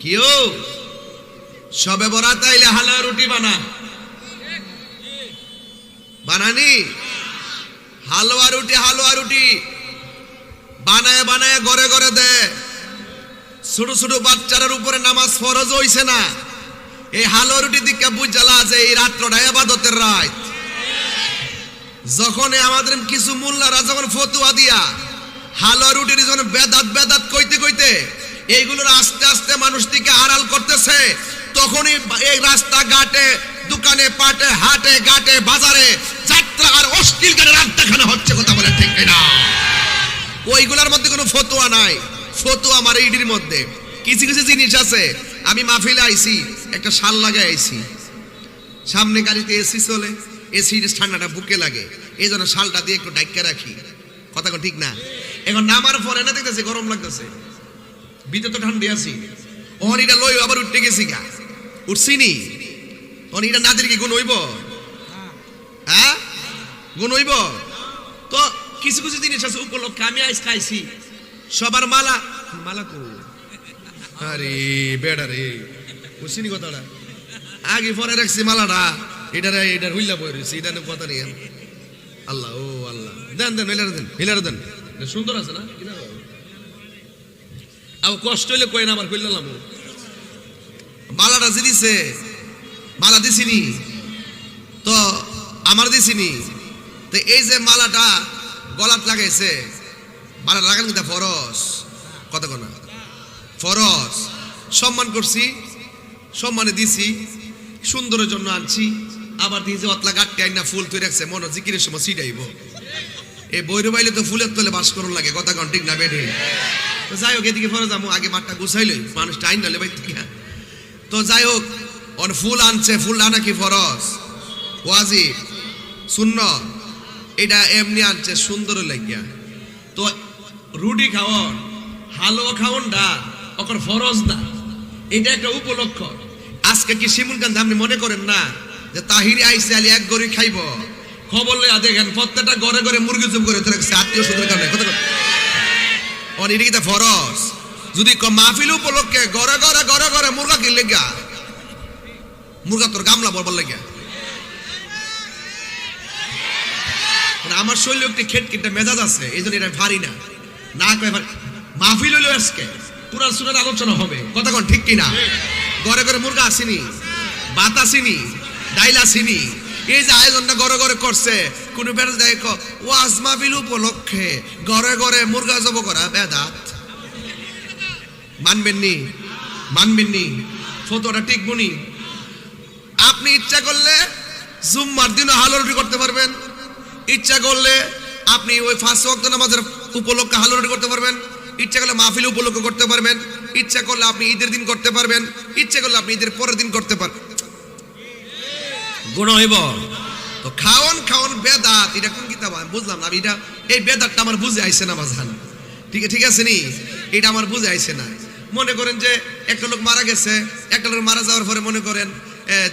কিও সবে বরাত আইলে হালুয়া রুটি বানানি হালুয়া রুটি বানায় বানায় ঘরে ঘরে দেয়। ছোট ছোট বাচ্চাদের উপরে নামাজ ফরজ হইছে না। এই হালুয়া রুটি দিকে বুঝালা যে এই রাত্রটা ইবাদতের রাত। যখন আমাদের কিছু মোল্লারা যখন ফতুয়া দিয়া হালুয়া রুটির যখন বেদাত কইতে এইগুলোর আস্তে আস্তে মানুষ থেকে আড়াল করতেছে, তখনই এই রাস্তা ঘাটে, দোকানে পাটে, হাটে ঘাটে, বাজারে যাত্রা আর অশ্লীল গানের আড্ডাখানা হচ্ছে। কথা বলে ঠিক না? ওইগুলোর মধ্যে কোনো ফতুয়া নাই। ফতুয়া আমার এইটির মধ্যে কিছু কিছু জিনিস আছে। আমি মাহফিলে আইছি, একটা শাল লাগে আইছি, সামনে গাড়িতে এসি চলে, এসির ঠান্ডাটা বুকে লাগে, এই জন্য শালটা দিয়ে একটু ডাইকা রাখি। কথা ঠিক না? এখন নামার পরে না দেখতেছে গরম লাগতেছে, ভিতরে তো ঠান্ডা আছি, অনিটা লই আবার উঠতে গেছি গা, উঠছিনি অনিটা না দিলে কি গুণ হইব? হ্যাঁ গুণ হইব তো। কিছু কিছু জিনিস আছে উপলক্ষে আমি আইস খাইছি। সবার মালা কো, আরে বেড়া রে, বুঝছিনি কথাটা? আগে পরে রাখছি মালাটা, এটার হুইল্লা বই রয়েছে, এটা কথা নেই। আল্লাহ ও আল্লাহ, দেন হিলার দেন, সুন্দর আছে না? আবার কষ্ট হইলে কই না, আমার কইলাম মালাটা যে দিছে, মালা দিছিনি তো আমার দিছিনি তো, এই যে মালাটা গলাত লাগাইছে, মালা লাগান কিন্তু ফরজ। কত কোনা ফরজ। সম্মান করছি, সম্মানে দিছি, সুন্দরের জন্য আনছি। আবার দিয়েছে অতলা গাঠতে আইনা ফুল তুই রাখছে, মনে জিকিরের সময় ছিটাইব। এই বৈরব আইলে তো ফুলের তলে বাস করুন লাগে। কথা কন ঠিক না বেঠে? তো যাই হোক, এদিকে ফরজ আমু আগে মাঠটা গুছাইলই, মানুষ টাইম নালে ভাই তো যাই হোক, অন ফুল আনছে, ফুল আনা কি ফরজ ওয়াজিব সুন্নাত, এটা এমনি আনছে সুন্দর লাগিয়া। তো রুটি খাওয়ান, হালুয়া খাওয়ানটা ওর ফরজ না, এটা একটা উপলক্ষ। আজকে কি শিমুল কান্দ আপনি মনে করেন না যে তাহিরি আইসে আলী এক গড়ি খাইব? খবর লইয়া দেখেন প্রত্যেকটা ঘরে ঘরে মুরগি চুপ করে রাখছে, আত্মীয় স্বজনের কারণে। কথা অন এটা কি ফরজ? যদি মাহফিল উপলক্ষে ঘরে ঘরে মুরগা কিনলে গা, মুরগা তোর গামলা বলবার লাগিয়া। আমার শৈলী একটি খেটকিটা মেজাজ আছে, এই জন্য এটা ভারী না কয় মাহফিল হইলো আজকে পুরান সুরার আলোচনা হবে। কথা কন ঠিক কিনা? ঘরে ঘরে মুরগা আসেনি, ভাত আসেনি, ডাইল আসেনি, এই যে আয়োজনটা ঘরে ঘরে করছে, কোন বেড়া দেখো ওয়াজ মাহফিল উপলক্ষে ঘরে ঘরে মুরগা জব করা বেদাত। মানবেননি ফটোটা ঠিক বুনি। আপনি ইচ্ছা করলে জুম্মার দিনও হালুয়া রুটি করতে পারবেন, ইচ্ছা করলে আপনি ওই 5 ওয়াক্ত নামাজের উপলক্ষে হালুয়া রুটি করতে পারবেন, ইচ্ছা করলে মাহফিল উপলক্ষে করতে পারবেন, ইচ্ছা করলে আপনি ঈদের দিন করতে পারবেন, ইচ্ছা করলে আপনি ঈদের পরের দিন করতে পারবেন। গুণ হইব তো। খাওয়ান বেদাত, এটা কোন কিতাব বুঝলাম না এটা। এই বেদাতটা আমার বুঝে আইছে না বাজান, ঠিক আছে নি? এটা আমার বুঝে আইছে না। মনে করেন যে একটা লোক মারা গেছে, একটা লোক মারা যাওয়ার পরে মনে করেন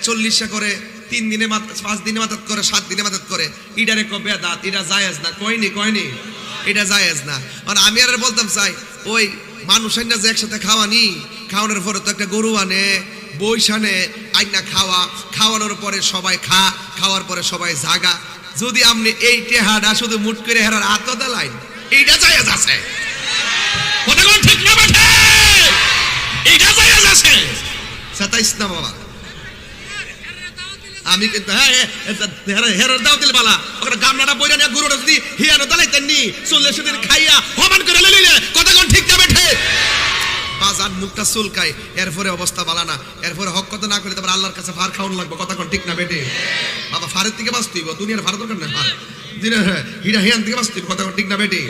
40 করে, 3 দিনে 5 দিনে মাতাত করে, 7 দিনে মাতাত করে, এটারে বেদাত, এটা জায়েজ না। কয়নি এটা জায়েজ না। আর আমি আর বলতাম চাই, ওই মানুষ আইনা যে একসাথে খাওয়ানোর পরে তো একটা গরু আনে, বৈশানে আইনা খাওয়ানোর পরে সবাই খাওয়ার পরে সবাই জাগা। যদি আপনি এই টেহাটা শুধু মুট করে হেরার আত্মদা লাইন, এইটা জায়েজ আছে। কথা কোন ঠিক না বেঠে? এইটা জায়েজ আছে। সাতাইশ না বাবা, আমি কিন্তু হেরার দাও দিলে বালা ওখানে গামলাটা বইরা নিয়ে গুরুটা যদি হিয়ানো দালাইতেন নি 40 দিন খাইয়া হমান করে লইলে। কথা কোন ঠিক না বেঠে? বাজার মুখটা চুলকায়, এরপরে অবস্থা বালা না, এরপরে হক কথা না করে তারপর আল্লাহর কাছে ফার খাওয়ানো লাগবে। কথা কোন ঠিক না বেঠে? বাবা ফারের থেকে বাঁচতে হইব, দুনিয়ার ফার দরকার নেই, ফার দিনে হিরা হিয়ান থেকে বাঁচতে হইব। কথা কোন ঠিক না বেঠে?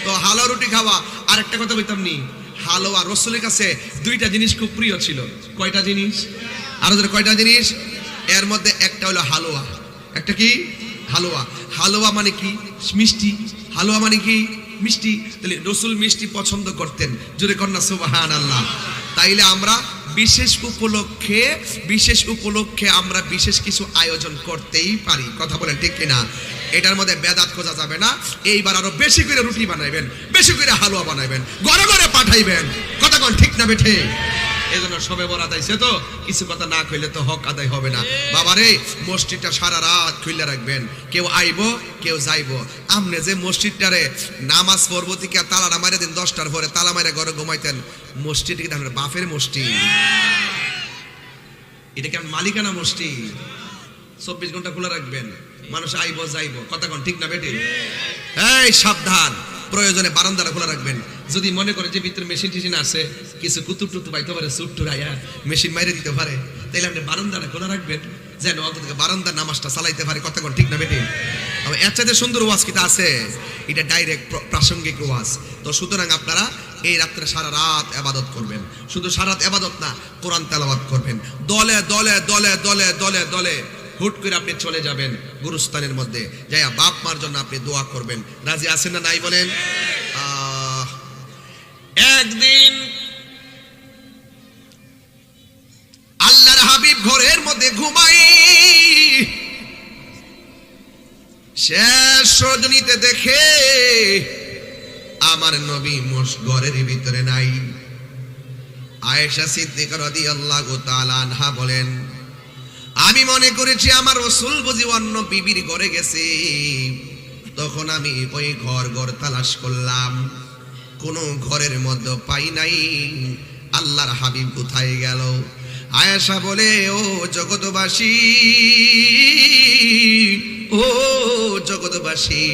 তো হালুয়া রুটি খাওয়া। আর একটা কথা বলতাম নি, হালুয়া রাসূলের কাছে 2টা জিনিস খুব প্রিয় ছিল। কয়টা জিনিস? আরো কয়টা জিনিস? এর মধ্যে একটা হলো হালুয়া। একটা কি? হালুয়া মানে কি? মিষ্টি। হালুয়া মানে কি? মিষ্টি। তাহলে রাসূল মিষ্টি পছন্দ করতেন। জোরে কন্যা সুবহানাল্লাহ। তাইলে আমরা বিশেষ উপলক্ষে আমরা বিশেষ কিছু আয়োজন করতেই পারি। কথা বলেন ঠিক কিনা? এটার মধ্যে বেদাত খোঁজা যাবে না। এইবার আরো বেশি করে রুটি বানাইবেন, বেশি করে হালুয়া বানাইবেন, ঘরে ঘরে পাঠাইবেন। কথা কোন ঠিক না বেঠে? এজন্য সবে বরাত আইছে তো কিছু কথা না কইলে তো হক আদায় হবে না। বাবারে মসজিদটা সারা রাত খুলে রাখবেন, কেউ আইবো কেউ যাইবো। আমনে যে মসজিদটারে নামাজ পড়বো থেকে তালাটা মারে দিন 10টার পরে তালা মারে ঘরে ঘুমাইতেন, মসজিদ কি আপনার বাপের মসজিদ? এটা কি মালিকানা মসজিদ? 24 ঘন্টা খোলা রাখবেন, মানুষ আইবো যাইবো, কথা কোন ঠিক না বেটি? এই সাবধান, প্রয়োজনে বারান্দাটা খোলা রাখবেন। যদি মনে করে যে ভিতরে মেশিন টেশিন আছে, কিছু কুতুব টুতুব পাইতে পারে, সুট টুরাইয়া মেশিন মাইরে দিতে পারে, তাইলে আপনি বারান্দাটা খোলা রাখবেন যেন অন্তত বারান্দার নামাজটা চালাইতে পারে, কথা কোন ঠিক না বেটি? এর চাইতে সুন্দর ওয়াজ কিতা আছে? এটা ডাইরেক্ট প্রাসঙ্গিক ওয়াজ। তো সুতরাং আপনারা এই রাত্রে সারা রাত ইবাদত করবেন, শুধু সারা রাত ইবাদত না, কোরআন তেলাওয়াত করবেন। দলে দলে দলে দলে দলে দলে হুট করে আপনি চলে যাবেন গুরুস্থানের মধ্যে, যাইয়া বাপ মার জন্য আপনি দোয়া করবেন। রাজি আছেন না নাই বলেন? একদিন আল্লাহর হাবিব ঘরের মধ্যে ঘুমাই, শেষ রজনীতে দেখে আমার নবী ঘরের ভিতরে নাই। আয়েশা সিদ্দিকা রাদিয়াল্লাহু তাআলা আনহা বলেন, আমি মনে করেছি আমার রাসূল বুঝি অন্য বিবির ঘরে গেছে। তখন আমি ওই ঘর তালাশ করলাম, কোন ঘরের মধ্যে পাই নাই। আল্লাহর হাবিব কোথায় গেল? আয়েশা বলে, ও জগৎবাসী, ও জগৎবাসী,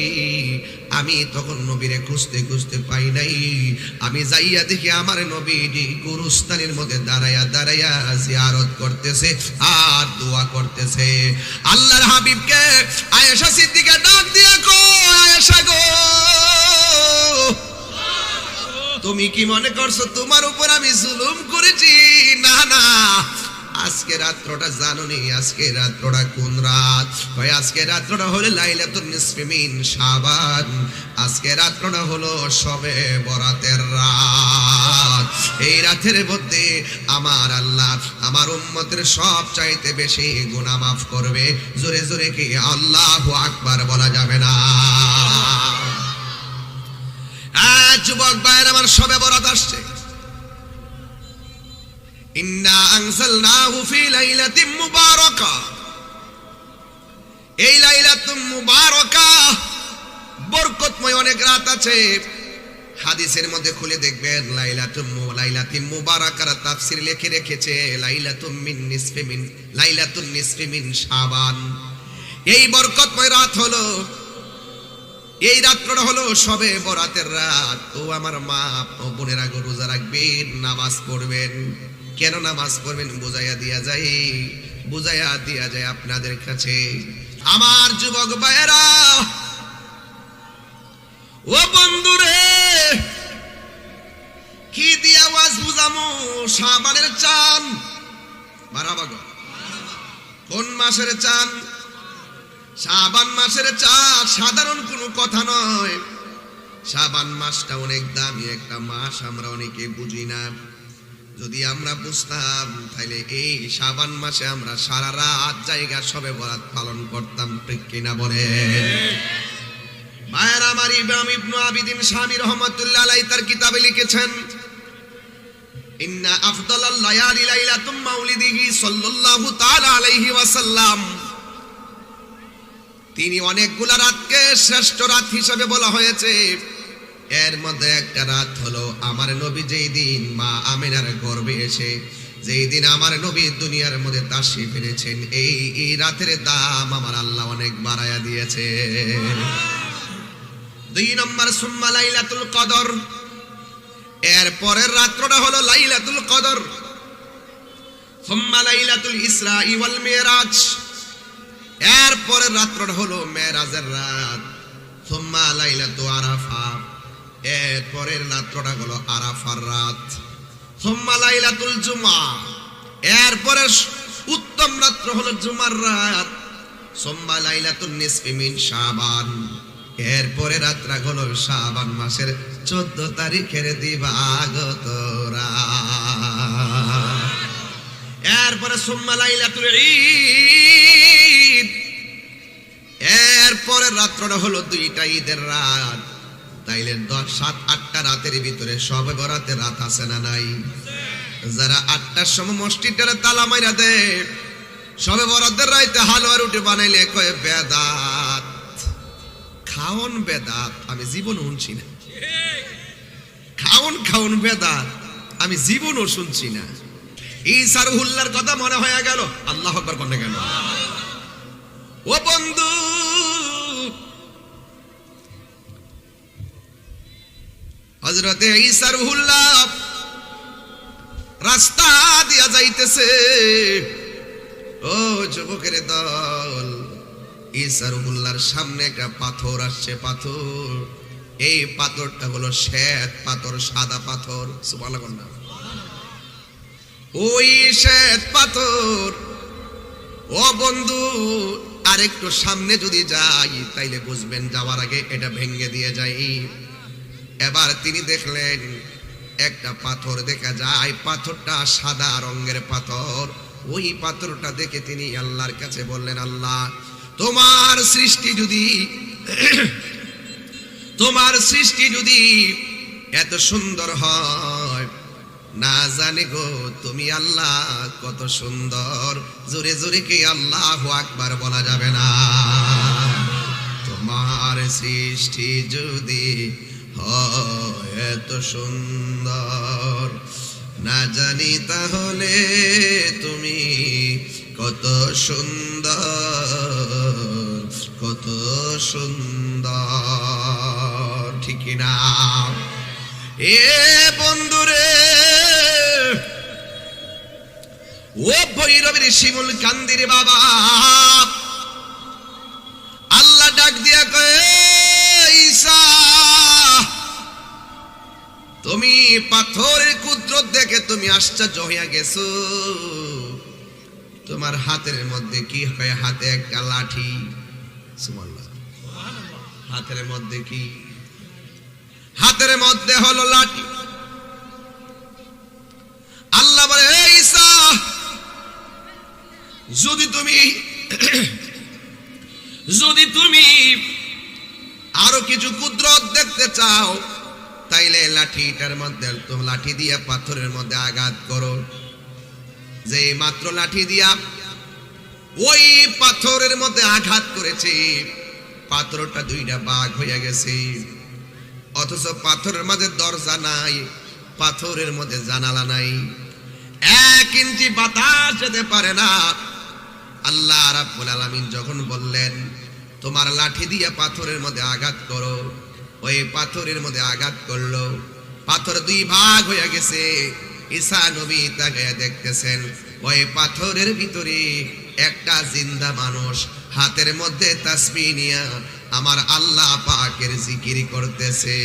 আমি তখন নবীরে খুঁজতে খুঁজতে পাই নাই। আমি যাইয়া দেখি আমার নবীজি গুরুস্থানের মধ্যে দাঁড়াইয়া দাঁড়াইয়া জিয়ারত করতেছে আর দোয়া করতেছে। আল্লাহর হাবিবকে আয়েশা সিদ্দিকা ডাক দিয়া কয়, আয়েশা গো, তুমি কি মনে করছো তোমার উপর আমি জুলুম করেছি? না না, আজকে রাত্রটা জানোনি, আজকে রাত্রটা কোন রাত? ভাই আজকে রাত্রটা হলো লাইলাতুন নিসফি মিন শাবান, আজকে রাত্রটা হলো শবে বরাতের রাত। এই রাতের মধ্যে আমার আল্লাহ আমার উম্মতের সব চাইতে বেশি গুনাহ মাফ করবে। জোরে জোরে কি আল্লাহু আকবার বলা যাবে না? যুবক ভাইয়ের আমার, শবে বরাত আসছে। ইন্না আনজালনাহু ফি লাইলাতিন মুবারাকা, এই লাইলাতুল মুবারাকা বরকতময় অনেক রাত আছে। হাদিসের মধ্যে খুলে দেখবেন লাইলাতুল মুবারাকার তাফসীর লিখে রেখেছে লাইলাতুম নিসফি মিন শাবান। এই বরকতময় রাত হলো, এই রাত্রটা হলো শবে বরাতের রাত। ও আমার মা ও বোনেরা, রোজা রাখবেন, নামাজ পড়বেন। কেন নামাজ পড়বেন বুঝাইয়া দিয়া যায় আপনাদের কাছে। আমার যুবক ভাইয়েরা, ও বন্ধুরে, কি দিয়া ওয়াজ বুঝামু? শাবানের চাঁদ, বারাবাগ কোন মাসের চাঁদ? শাবান মাসের চাঁদ সাধারণ কোনো কথা নয়। শাবান মাসটা অনেক দামি একটা মাস, আমরা অনেকে বুঝি না। যদি আমরা বুঝতাম তাহলে এই শাবান মাসে আমরা সারা রাত জায়গা শবে বরাত পালন করতাম, ঠিক কিনা বলেন? মায়ের আমার ইমাম ইবনে আবিদিন শামী রাহমাতুল্লাহ আলাইহি তার কিতাবে লিখেছেন, ইন্না আফদালাল লায়ালি লাইলাতুম মাউলিদিহি সাল্লাল্লাহু তাআলা আলাইহি ওয়াসাল্লাম। তিনি অনেকগুলা রাতকে শ্রেষ্ঠ রাত হিসেবে বলা হয়েছে। এর মধ্যে একটা রাত হলো আমার নবী যেই দিন মা আমিনার গর্ভে এসে যেই দিন আমার নবী দুনিয়ার মধ্যে তাশরীফ এনেছেন, এই রাতের দাম আমার আল্লাহ অনেক বাড়ায়া দিয়েছে। 2 নম্বর সুম্মা লাইলাতুল কদর, এর পরের রাতটা হলো লাইলাতুল কদর। সুম্মা লাইলাতুল ইসরা ওয়াল মিরাজ, এর পরের রাতটা হলো মেরাজের রাত। সুম্মা লাইলাতু আরাফা, এর পরের রাতটা হলো আরাফার রাত। সুম্মা লাইলাতুল জুমআ, এর পরের উত্তম রাত হলো জুমার রাত। সুম্মা লাইলাতুন নিসফি মিন শাবান, এর পরের রাতটা হলো শাবান মাসের 14 তারিখের দিবাগত রাত। এরপরে সুম্মা লাইলাতুল ঈদ, এর পরের রাতটা হলো 2টা ঈদের রাত। তাইলে 10, 7, 8টা রাতের ভিতরে শবে বরাতের রাত আছে না নাই? যারা 8টার সময় মসজিদটারে তালা মাইরা দেয়, সবে বরাদ্দের রাইতে হালুয়া রুটি বানাইলে কয় বেদাত, খাওন বেদাত, আমি জীবনও শুনছি না। খাওন বেদাত, আমি জীবনও শুনছি না। ঈসা রুহুল্লাহর কথা মনে হয়ে গেল, আল্লাহু আকবার কোনে গেল। ও বন্ধু, হযরতে ঈসা রুহুল্লাহ রাস্তা দিয়া যাইতেছে। ও যুবকের দল, ঈসা রুহুল্লাহর সামনে একটা পাথর আসছে। পাথর, এই পাথরটা হলো শ্বেত পাথর, সাদা পাথর। সুবহানাল্লাহ। ওই শ্বেত পাথর, ও বন্ধু আরেকটু সামনে যদি যাই তাইলে বুঝবেন, যাওয়ার আগে এটা ভেঙে দিয়ে যাই। এবার তিনি দেখলেন একটা পাথর দেখা যায়, পাথরটা সাদা রঙের পাথর। ওই পাথরটা দেখে তিনি আল্লাহর কাছে বললেন, আল্লাহ তোমার সৃষ্টি যদি এত সুন্দর হয়, না জানি গো তুমি আল্লাহ কত সুন্দর। জোরে জোরে কি আল্লাহু আকবার বলা যাবে না? তোমার সৃষ্টি যদি হয় এত সুন্দর, না জানি তাহলে তুমি কত সুন্দর, কত সুন্দর, ঠিক না? এ বন্ধুরে, ও ভৈরবের শিমুল কান্দির বাবা, আল্লাহ ডাক দিয়া কয়, ঈসা তুমি পাথরের কুদরত দেখে তুমি আশ্চর্য হইয়া গেছো। তোমার হাতের মধ্যে কি হয়? হাতে একটা লাঠি। সুবহানাল্লাহ। হাতের মধ্যে কি? হাতের মধ্যে হলো লাঠি। আল্লাহ বলে, এই ঈসা যদি তুমি আরো কিছু কুদরত দেখতে চাও, তাইলে লাঠিটার মধ্যে তুমি লাঠি দিয়া পাথরের মধ্যে আঘাত করো। যে মাত্র লাঠি দিয়া ওই পাথরের মধ্যে আঘাত করেছে, পাথরটা দুইটা ভাগ হয়ে গেছে। অথচ পাথরের মধ্যে দরজা নাই, পাথরের মধ্যে জানালা নাই, 1 ইঞ্চি বাতাস যেতে পারে না। আল্লাহ রাব্বুল আলামিন যখন বললেন তোমার লাঠি দিয়ে পাথরের মধ্যে আঘাত করো, ওই পাথরের মধ্যে আঘাত করলো, পাথর 2 ভাগ হয়ে গেছে। ঈসা নবী তাকায়া দেখতেছেন ওই পাথরের ভিতরে একটা জিন্দা মানুষ হাতের মধ্যে তাসবিহ নিয়া আমার আল্লাহ পাকের জিকির করতেছে।